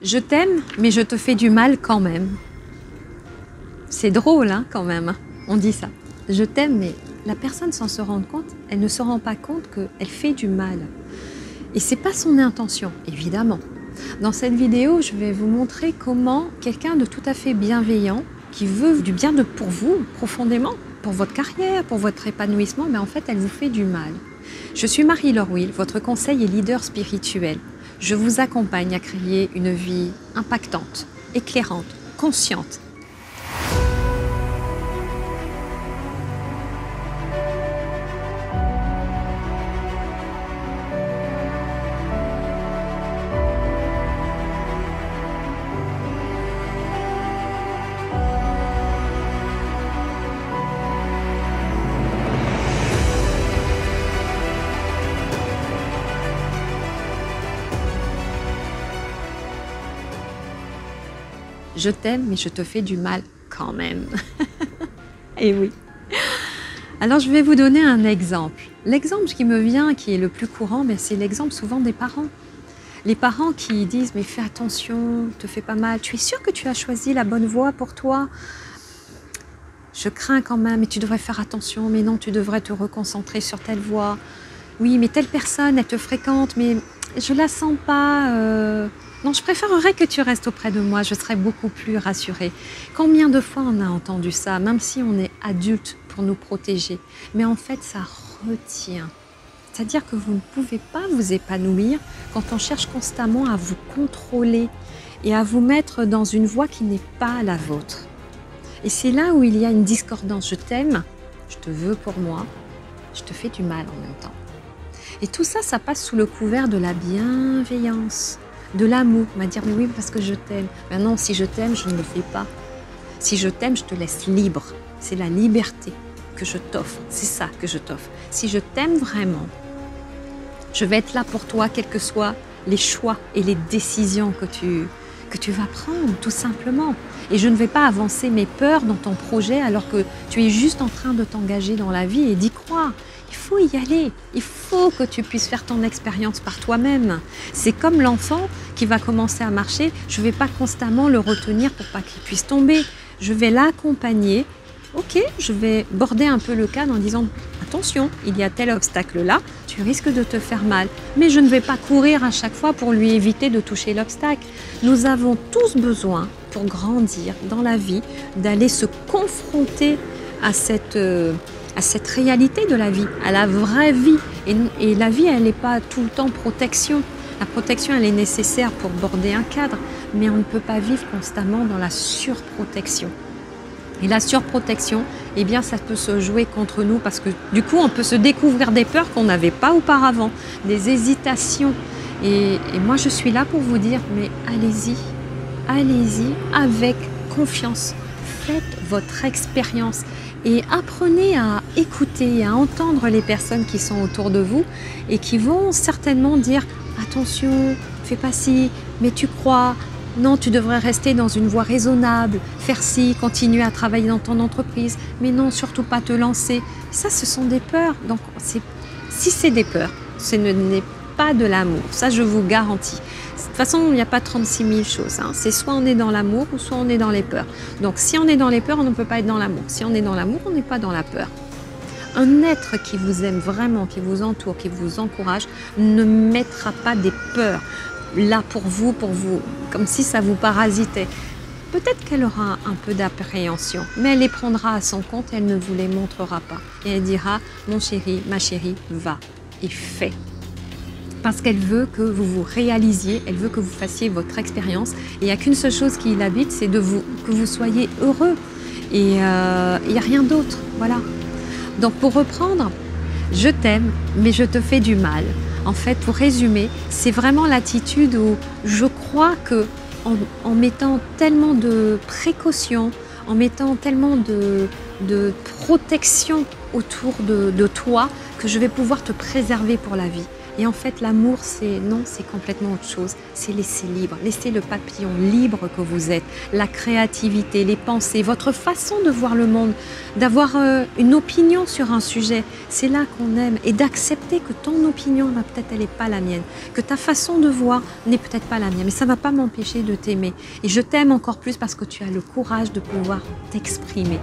Je t'aime, mais je te fais du mal quand même. C'est drôle, hein, quand même. On dit ça. Je t'aime, mais la personne sans se rendre compte, elle ne se rend pas compte qu'elle fait du mal. Et c'est pas son intention, évidemment. Dans cette vidéo, je vais vous montrer comment quelqu'un de tout à fait bienveillant, qui veut du bien pour vous, profondément, pour votre carrière, pour votre épanouissement, mais en fait, elle vous fait du mal. Je suis Marie-Laure Will, votre conseil et leader spirituel. Je vous accompagne à créer une vie impactante, éclairante, consciente. Je t'aime, mais je te fais du mal quand même. Et oui. Alors, je vais vous donner un exemple. L'exemple qui me vient, qui est le plus courant, c'est l'exemple souvent des parents. Les parents qui disent « mais fais attention, te fais pas mal, tu es sûr que tu as choisi la bonne voie pour toi ? Je crains quand même, mais tu devrais faire attention, mais non, tu devrais te reconcentrer sur telle voie. Oui, mais telle personne, elle te fréquente, mais je la sens pas... Non, je préférerais que tu restes auprès de moi, je serais beaucoup plus rassurée. » Combien de fois on a entendu ça, même si on est adulte pour nous protéger. Mais en fait, ça retient. C'est-à-dire que vous ne pouvez pas vous épanouir quand on cherche constamment à vous contrôler et à vous mettre dans une voie qui n'est pas la vôtre. Et c'est là où il y a une discordance. Je t'aime, je te veux pour moi, je te fais du mal en même temps. Et tout ça, ça passe sous le couvert de la bienveillance. De l'amour, on va dire mais oui parce que je t'aime. Mais non, si je t'aime, je ne le fais pas. Si je t'aime, je te laisse libre. C'est la liberté que je t'offre. C'est ça que je t'offre. Si je t'aime vraiment, je vais être là pour toi, quels que soient les choix et les décisions que tu vas prendre, tout simplement. Et je ne vais pas avancer mes peurs dans ton projet alors que tu es juste en train de t'engager dans la vie et d'y croire. Il faut y aller, il faut que tu puisses faire ton expérience par toi-même. C'est comme l'enfant qui va commencer à marcher, je ne vais pas constamment le retenir pour pas qu'il puisse tomber. Je vais l'accompagner, ok, je vais border un peu le cadre en disant « Attention, il y a tel obstacle là, tu risques de te faire mal. » Mais je ne vais pas courir à chaque fois pour lui éviter de toucher l'obstacle. Nous avons tous besoin, pour grandir dans la vie, d'aller se confronter à cette réalité de la vie, à la vraie vie. Et la vie, elle n'est pas tout le temps protection. La protection, elle est nécessaire pour border un cadre, mais on ne peut pas vivre constamment dans la surprotection. Et la surprotection, eh bien, ça peut se jouer contre nous parce que du coup, on peut se découvrir des peurs qu'on n'avait pas auparavant, des hésitations. Et moi, je suis là pour vous dire, mais allez-y, allez-y avec confiance. Faites votre expérience. Et apprenez à écouter, à entendre les personnes qui sont autour de vous et qui vont certainement dire « Attention, fais pas ci, mais tu crois, non, tu devrais rester dans une voie raisonnable, faire ci, continuer à travailler dans ton entreprise, mais non, surtout pas te lancer. » Ça, ce sont des peurs. Donc, si c'est des peurs, ce n'est pas de l'amour. Ça, je vous garantis. De toute façon, il n'y a pas 36 000 choses. Hein. C'est soit on est dans l'amour ou soit on est dans les peurs. Donc, si on est dans les peurs, on ne peut pas être dans l'amour. Si on est dans l'amour, on n'est pas dans la peur. Un être qui vous aime vraiment, qui vous entoure, qui vous encourage, ne mettra pas des peurs là pour vous, comme si ça vous parasitait. Peut-être qu'elle aura un peu d'appréhension, mais elle les prendra à son compte et elle ne vous les montrera pas. Et elle dira « Mon chéri, ma chérie, va et fais ». Parce qu'elle veut que vous vous réalisiez, elle veut que vous fassiez votre expérience. Et il n'y a qu'une seule chose qui l'habite, c'est que vous soyez heureux. Et il n'y a rien d'autre. Voilà. Donc pour reprendre, je t'aime, mais je te fais du mal. En fait, pour résumer, c'est vraiment l'attitude où je crois que en mettant tellement de précautions, en mettant tellement de protection autour de toi, que je vais pouvoir te préserver pour la vie. Et en fait, l'amour, c'est complètement autre chose. C'est laisser libre, laisser le papillon libre que vous êtes, la créativité, les pensées, votre façon de voir le monde, d'avoir une opinion sur un sujet. C'est là qu'on aime et d'accepter que ton opinion, peut-être elle n'est pas la mienne, que ta façon de voir n'est peut-être pas la mienne, mais ça ne va pas m'empêcher de t'aimer. Et je t'aime encore plus parce que tu as le courage de pouvoir t'exprimer.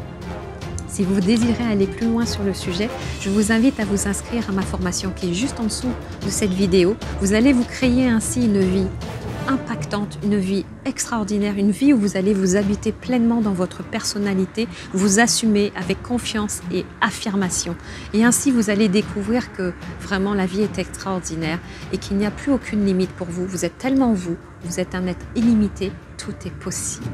Si vous désirez aller plus loin sur le sujet, je vous invite à vous inscrire à ma formation qui est juste en dessous de cette vidéo. Vous allez vous créer ainsi une vie impactante, une vie extraordinaire, une vie où vous allez vous habiter pleinement dans votre personnalité, vous assumer avec confiance et affirmation. Et ainsi, vous allez découvrir que vraiment la vie est extraordinaire et qu'il n'y a plus aucune limite pour vous. Vous êtes tellement vous, vous êtes un être illimité, tout est possible.